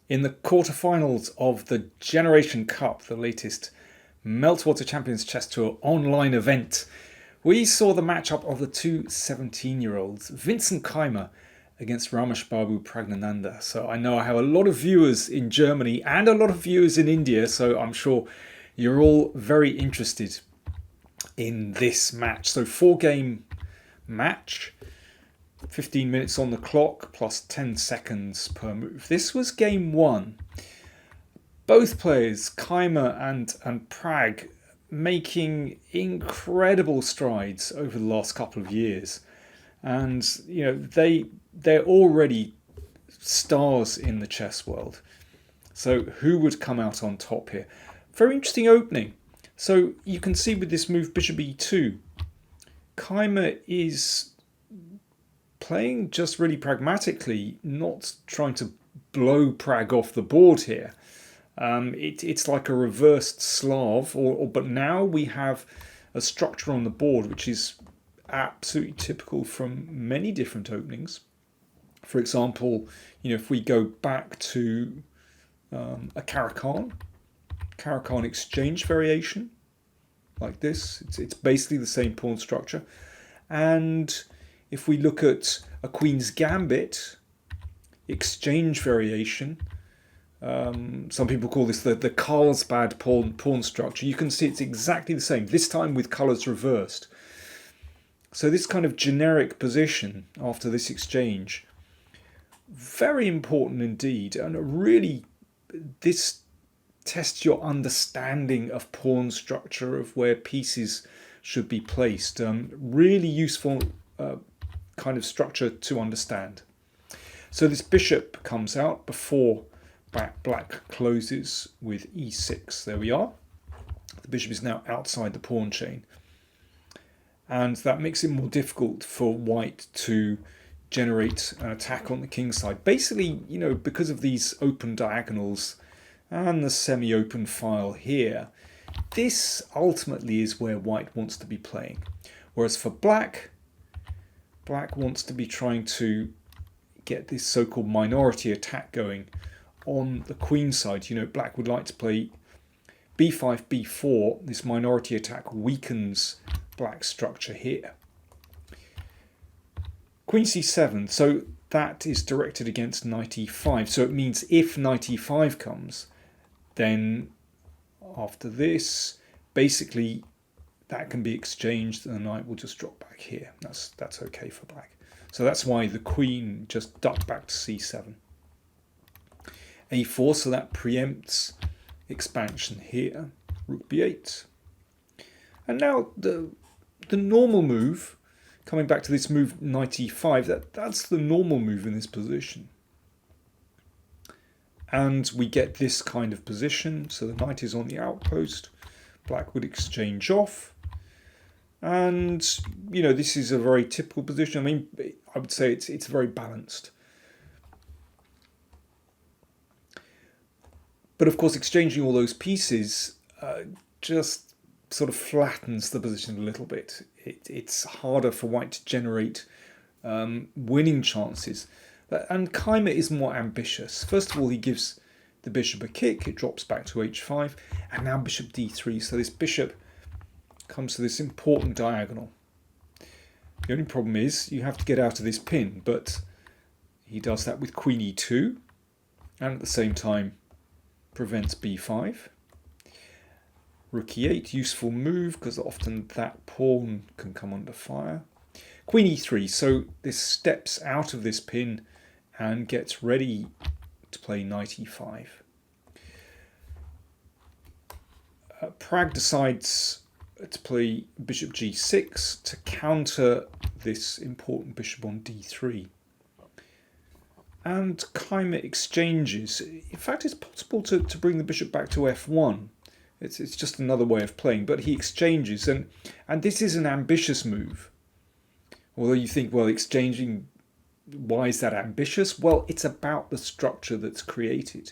In the quarterfinals of the Generation Cup, the latest Meltwater Champions Chess Tour online event, we saw the matchup of the two 17-year-olds, Vincent Keymer against Ramesh Babu Praggnanandhaa. So I know I have a lot of viewers in Germany and a lot of viewers in India, so I'm sure you're all very interested in this match. So 4-game match. 15 minutes on the clock plus 10 seconds per move. This was game one. Both players, Keymer and Pragg, making incredible strides over the last couple of years. And you know, they're already stars in the chess world. So who would come out on top here? Very interesting opening. So you can see with this move bishop e2, Keymer is playing just really pragmatically, not trying to blow Pragg off the board here. It's like a reversed Slav, but now we have a structure on the board which is absolutely typical from many different openings. For example, you know, if we go back to a Caro-Kann exchange variation like this, it's basically the same pawn structure. And if we look at a Queen's Gambit exchange variation, some people call this the Carlsbad pawn structure. You can see it's exactly the same, this time with colours reversed. So this kind of generic position after this exchange, very important indeed, and really this tests your understanding of pawn structure, of where pieces should be placed. Really useful kind of structure to understand. So this bishop comes out before black closes with e6. There we are. The bishop is now outside the pawn chain. And that makes it more difficult for white to generate an attack on the king side. Basically, you know, because of these open diagonals and the semi-open file here, this ultimately is where white wants to be playing. Whereas for black wants to be trying to get this so-called minority attack going on the queen side. You know, black would like to play b5, b4. This minority attack weakens black's structure here. Queen c7, so that is directed against knight e5. So it means if knight e5 comes, then after this, basically that can be exchanged and the knight will just drop back here. That's okay for black. So that's why the queen just ducked back to c7. a4, so that preempts expansion here. Rook b8. And now the normal move, coming back to this move knight e5, that's the normal move in this position. And we get this kind of position. So the knight is on the outpost. Black would exchange off. And, you know, this is a very typical position. I mean, I would say it's very balanced. But of course, exchanging all those pieces just sort of flattens the position a little bit. It's harder for white to generate winning chances. And Keymer is more ambitious. First of all, he gives the bishop a kick. It drops back to h5. And now bishop d3. So this bishop comes to this important diagonal. The only problem is you have to get out of this pin. But he does that with queen e2. And at the same time prevents b5. Rook e8, useful move because often that pawn can come under fire. Queen e3, so this steps out of this pin and gets ready to play knight e5. Pragg decides to play bishop g6 to counter this important bishop on d3. And Keymer exchanges. In fact, it's possible to bring the bishop back to f1. It's just another way of playing, but he exchanges, and this is an ambitious move. Although you think, well, exchanging, why is that ambitious? Well, it's about the structure that's created.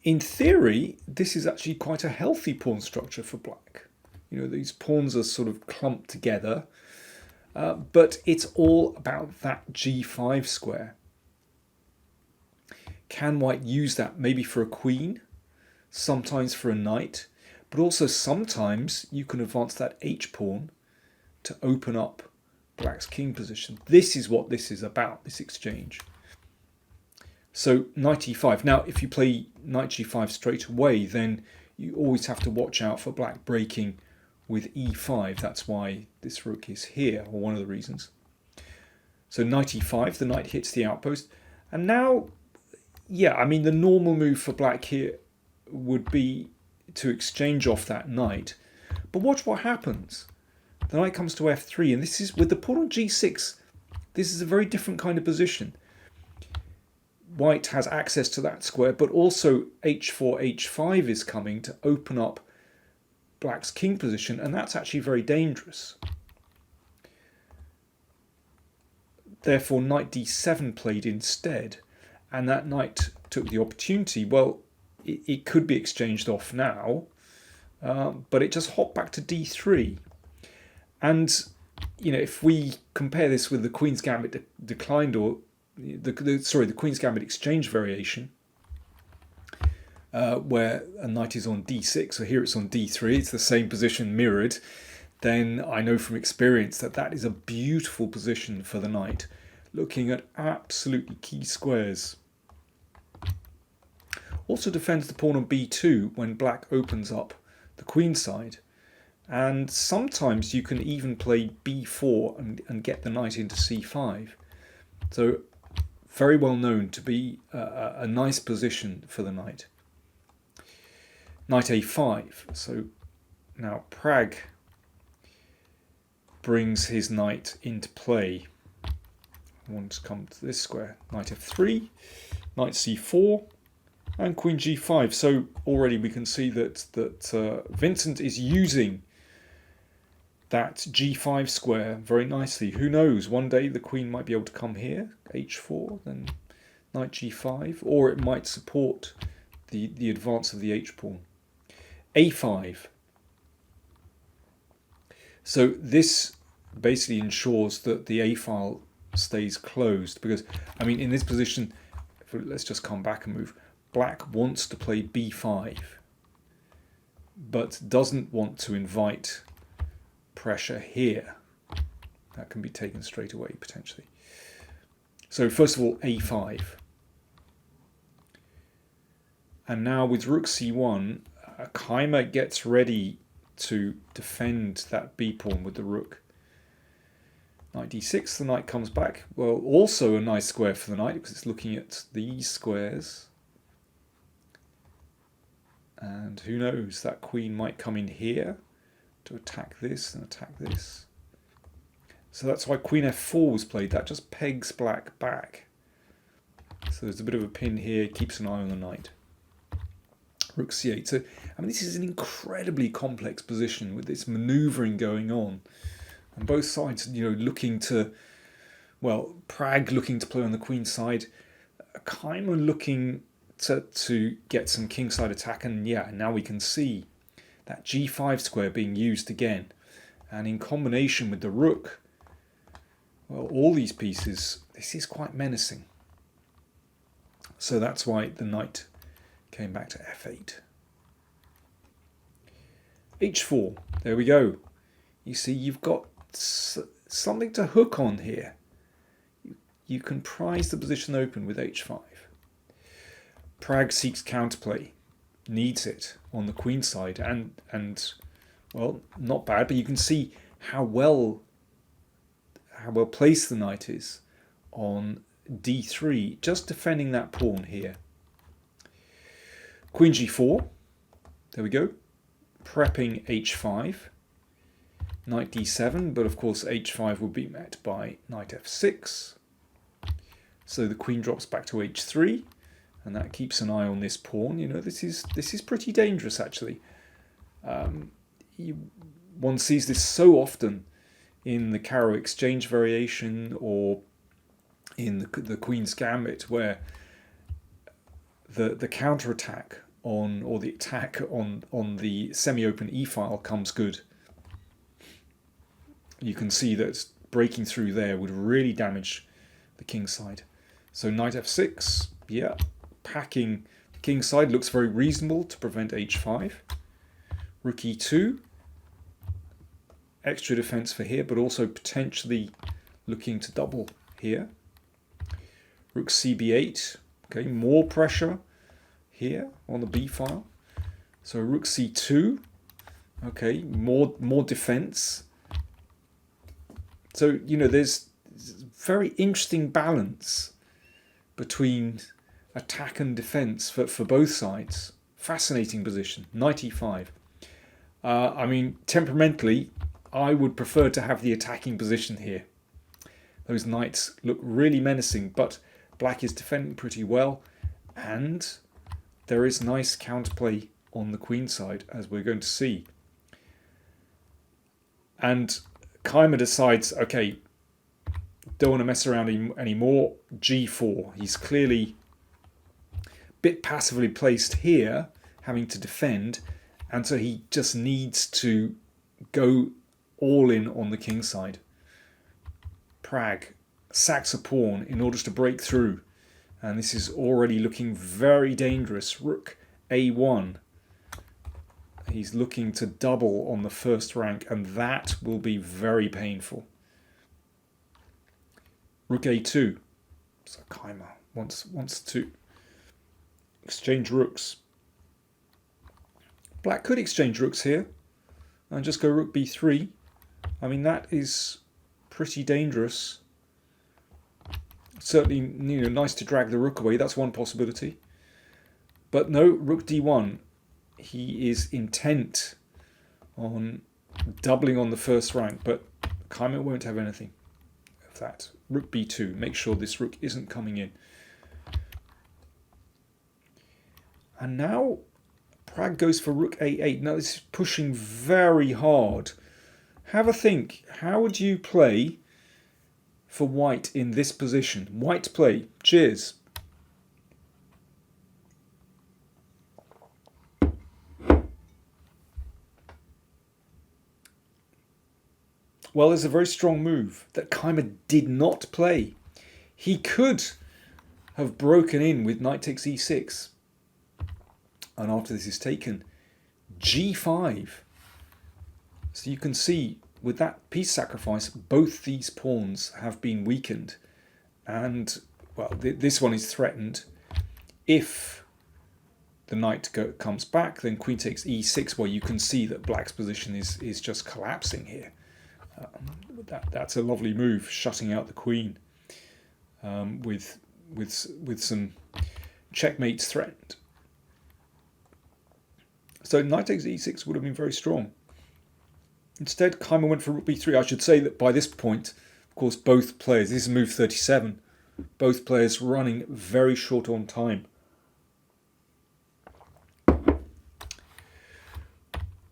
In theory, this is actually quite a healthy pawn structure for black. You know, these pawns are sort of clumped together, but it's all about that g5 square. can white use that maybe for a queen, sometimes for a knight, but also sometimes you can advance that h-pawn to open up black's king position. This is what this is about, this exchange. So knight e5. Now, if you play knight g5 straight away, then you always have to watch out for black breaking with e5. That's why this rook is here, or one of the reasons. So knight e5, the knight hits the outpost. And now, yeah, I mean, the normal move for black here would be to exchange off that knight. But watch what happens. The knight comes to f3, and this is, with the pawn on g6, this is a very different kind of position. White has access to that square, but also h4, h5 is coming to open up black's king position, and that's actually very dangerous. Therefore, knight d7 played instead, and that knight took the opportunity. Well, it could be exchanged off now, but it just hopped back to d3. And, you know, if we compare this with the Queen's Gambit declined, or the Queen's Gambit exchange variation, where a knight is on d6, so here it's on d3, it's the same position mirrored, then I know from experience that that is a beautiful position for the knight, looking at absolutely key squares. Also defends the pawn on b2 when black opens up the queen side. And sometimes you can even play b4 and get the knight into c5. So very well known to be a nice position for the knight. Knight a5. So now Pragg brings his knight into play. I want to come to this square. Knight f3, knight c4, and queen g5. So already we can see that Vincent is using that g5 square very nicely. Who knows, one day the queen might be able to come here, h4, then knight g5, or it might support the advance of the h-pawn. a5. So this basically ensures that the a-file stays closed, because, I mean, in this position, let's just come back and move, black wants to play b5, but doesn't want to invite pressure here. That can be taken straight away potentially. So first of all, a5, and now with rook c1, Keymer gets ready to defend that b pawn with the rook. Knight d6, the knight comes back. Well, also a nice square for the knight because it's looking at these squares. And who knows, that queen might come in here to attack this and attack this. So that's why queen f4 was played. That just pegs black back. So there's a bit of a pin here, keeps an eye on the knight. Rook c8. So, I mean, this is an incredibly complex position with this manoeuvring going on. And both sides, you know, looking to, well, Pragg looking to play on the queen side, Keymer looking to get some kingside attack. And yeah, now we can see that g5 square being used again. And in combination with the rook, well, all these pieces, this is quite menacing. So that's why the knight came back to f8. h4, there we go. You see, you've got something to hook on here. You can prise the position open with h5. Pragg seeks counterplay, needs it on the queen side, and well, not bad, but you can see how well placed the knight is on d3, just defending that pawn here. Queen g4, there we go, prepping h5, knight d7, but of course h5 will be met by knight f6, so the queen drops back to h3, and that keeps an eye on this pawn. You know, this is pretty dangerous actually. One sees this so often in the Caro exchange variation or in the Queen's Gambit, where the counter-attack on, or the attack on the semi-open e-file comes good. You can see that breaking through there would really damage the king side. So knight f6, yeah, packing the king side. Looks very reasonable to prevent h5. Rook e2. Extra defense for here, but also potentially looking to double here. Rook cb8. Okay, more pressure here on the b file. So rook c2. Okay, more defense. So, you know, there's very interesting balance between attack and defense for both sides. Fascinating position. Knight e5. I mean, temperamentally, I would prefer to have the attacking position here. Those knights look really menacing, but black is defending pretty well, and there is nice counterplay on the queen side, as we're going to see. And Keymer decides, okay, don't want to mess around anymore. g4. He's clearly a bit passively placed here, having to defend, and so he just needs to go all in on the king side. Pragg sacks a pawn in order to break through, and this is already looking very dangerous. Rook a1. He's looking to double on the first rank, and that will be very painful. Rook a2. So Keymer wants to exchange rooks. Black could exchange rooks here and just go rook b3. I mean, that is pretty dangerous. Certainly, you know, nice to drag the rook away. That's one possibility. But no, rook d1. He is intent on doubling on the first rank, but Keymer won't have anything of that. Rook b2. Make sure this rook isn't coming in. And now Pragg goes for rook a8. Now this is pushing very hard. Have a think. How would you play for white in this position? White play. Cheers. Well, there's a very strong move that Keymer did not play. He could have broken in with knight takes e6. And after this is taken, g5. So you can see with that piece sacrifice, both these pawns have been weakened. And, well, this one is threatened. If the knight comes back, then queen takes e6, where you can see that black's position is just collapsing here. That's a lovely move, shutting out the queen with some checkmates threatened. So knight takes e6 would have been very strong. Instead, Keymer went for rook b3. I should say that by this point, of course, both players, this is move 37, both players running very short on time.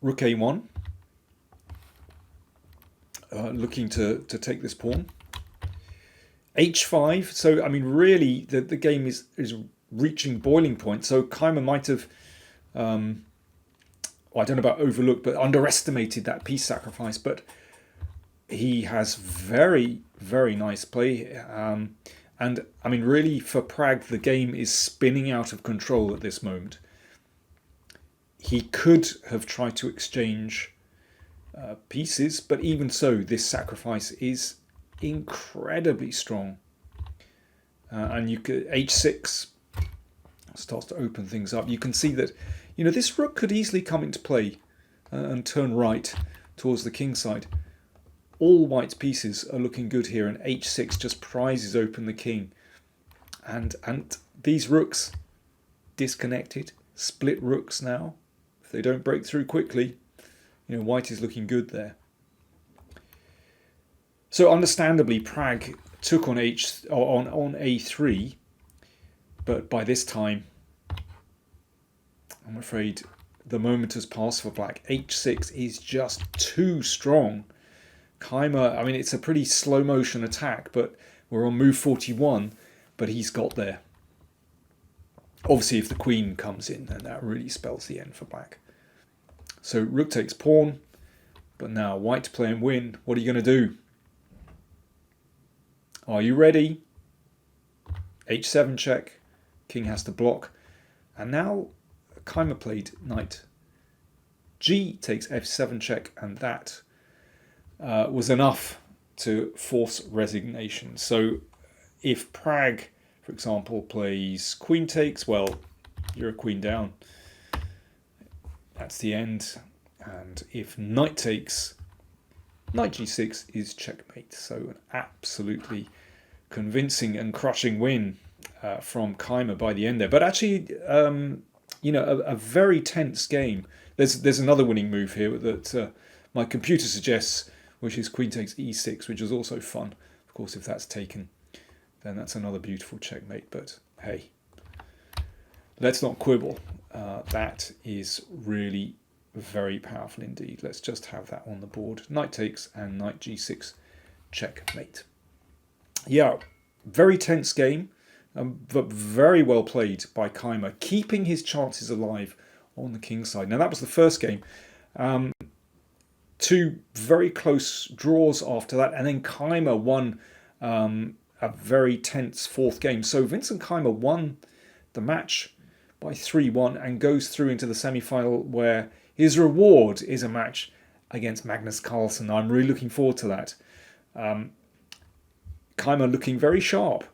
Rook a1. Looking to take this pawn. h5. So, I mean, really, the game is reaching boiling point. So Keymer might have, well, I don't know about overlooked, but underestimated that piece sacrifice. But he has very, very nice play. And, I mean, really, for Pragg, the game is spinning out of control at this moment. He could have tried to exchange pieces, but even so, this sacrifice is incredibly strong. And you could h6 starts to open things up. You can see that, you know, this rook could easily come into play and turn right towards the king side. All white's pieces are looking good here, and h6 just prizes open the king. And these rooks disconnected, split rooks now. If they don't break through quickly, you know, white is looking good there. So understandably, Pragg took on a3, but by this time, I'm afraid the moment has passed for black. h6 is just too strong. Keymer, I mean, it's a pretty slow motion attack, but we're on move 41, but he's got there. Obviously, if the queen comes in, then that really spells the end for black. So rook takes pawn, but now white to play and win. What are you going to do? Are you ready? h7 check, King has to block. And now Keymer played knight G takes f7 check, and that was enough to force resignation. So if Pragg, for example, plays queen takes, well, you're a queen down. That's the end. And if knight takes, knight g6 is checkmate. So an absolutely convincing and crushing win from Keymer by the end there. But actually, a very tense game. There's another winning move here that my computer suggests, which is queen takes e6, which is also fun. Of course, if that's taken, then that's another beautiful checkmate. But hey, let's not quibble. That is really very powerful indeed. Let's just have that on the board. Knight takes and knight g6 checkmate. Yeah, very tense game, but very well played by Keymer, keeping his chances alive on the king side. Now that was the first game. Two very close draws after that, and then Keymer won a very tense fourth game. So Vincent Keymer won the match by 3-1 and goes through into the semi-final, where his reward is a match against Magnus Carlsen. I'm really looking forward to that. Keymer looking very sharp,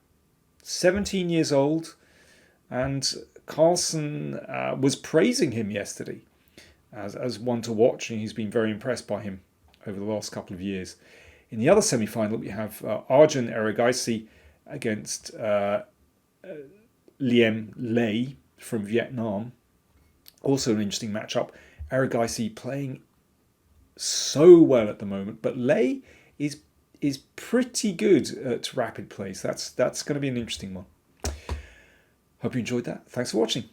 17 years old, and Carlsen was praising him yesterday as one to watch, and he's been very impressed by him over the last couple of years. In the other semi-final, we have Arjun Erigaisi against Liem Lei from Vietnam. Also an interesting matchup. Erigaisi playing so well at the moment, but Lei is pretty good at rapid plays. That's going to be an interesting one. Hope you enjoyed that. Thanks for watching.